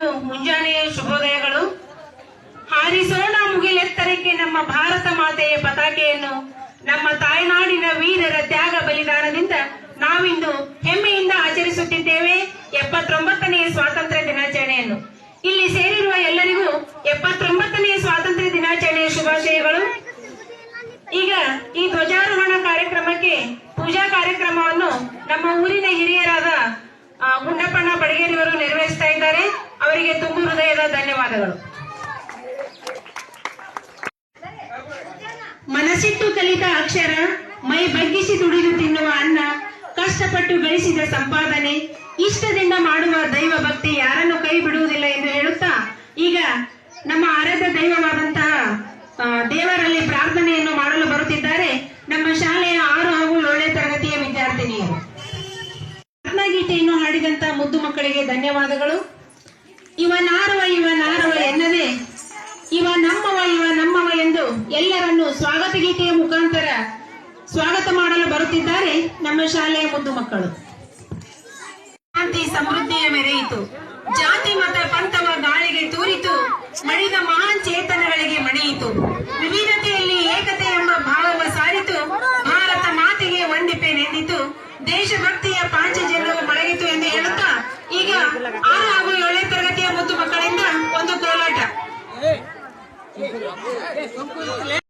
ಮುಂಜಾನೆಯ ಶುಭೋದಯಗಳು. ಹಾರಿಸೋಣ ಮುಗಿಲೆತ್ತರಕ್ಕೆ ನಮ್ಮ ಭಾರತ ಮಾತೆಯ ಪತಾಕೆಯನ್ನು. ನಮ್ಮ ತಾಯ್ನಾಡಿನ ವೀರರ ತ್ಯಾಗ ಬಲಿದಾನದಿಂದ ನಾವಿಂದು ಹೆಮ್ಮೆಯಿಂದ ಆಚರಿಸುತ್ತಿದ್ದೇವೆ 79ನೇ ಸ್ವಾತಂತ್ರ್ಯ ದಿನಾಚರಣೆಯನ್ನು. ಇಲ್ಲಿ ಸೇರಿರುವ ಎಲ್ಲರಿಗೂ 79ನೇ ಸ್ವಾತಂತ್ರ್ಯ ದಿನಾಚರಣೆಯ ಶುಭಾಶಯಗಳು. ಈಗ ಈ ಧ್ವಜಾರೋಹಣ ಕಾರ್ಯಕ್ರಮಕ್ಕೆ ಪೂಜಾ ಕಾರ್ಯಕ್ರಮವನ್ನು ನಮ್ಮ ಊರಿನ ಹಿರಿಯರಾದ ಗುಂಡಪ್ಪಣ್ಣ ಬಡಗೇರಿಯವರು ನೆರವೇರಿಸ್ತಾ ಇದ್ದಾರೆ. ಅವರಿಗೆ ತುಂಬು ಹೃದಯದ ಧನ್ಯವಾದಗಳು. ಮನಸ್ಸಿಟ್ಟು ಕಲಿತ ಅಕ್ಷರ, ಮೈ ಬಗ್ಗಿಸಿ ದುಡಿದು ತಿನ್ನುವ ಅನ್ನ, ಕಷ್ಟಪಟ್ಟು ಗಳಿಸಿದ ಸಂಪಾದನೆ, ಇಷ್ಟದಿಂದ ಮಾಡುವ ದೈವ ಭಕ್ತಿ ಯಾರನ್ನು ಕೈ ಬಿಡುವುದಿಲ್ಲ ಎಂದು ಹೇಳುತ್ತಾ ಈಗ ನಮ್ಮ ಆರಾಧ್ಯ ದೈವವಾದಂತಹ ದೇವರಲ್ಲಿ ಪ್ರಾರ್ಥನೆಯನ್ನು ಮಾಡಲು ಬರುತ್ತಿದ್ದಾರೆ ನಮ್ಮ ಶಾಲೆಯ 6 ಹಾಗೂ 7ನೇ ತರಗತಿಯ ವಿದ್ಯಾರ್ಥಿನಿಯರು. ಗೀತೆಯನ್ನು ಹಾಡಿದಂತ ಮುದ್ದು ಮಕ್ಕಳಿಗೆ ಧನ್ಯವಾದಗಳು. ಇವ ನಾರವ ಎನ್ನದೆ ಇವ ನಮ್ಮವ ಎಂದು ಎಲ್ಲರನ್ನು ಸ್ವಾಗತ ಗೀತೆಯ ಮುಖಾಂತರ ಸ್ವಾಗತ ಮಾಡಲು ಬರುತ್ತಿದ್ದಾರೆ ನಮ್ಮ ಶಾಲೆಯ ಮುದ್ದು ಮಕ್ಕಳು. ಶಾಂತಿ ಸಮೃದ್ಧಿಯ ಮೆರೆಯಿತು, ಜಾತಿ ಮತ ಪಂಥವ ಗಾಳಿಗೆ ತೂರಿತು, ಮಡಿದ ಮಹಾನ್ ಚೇತನಗಳಿಗೆ ಮಣಿಯಿತು, ವಿವಿಧ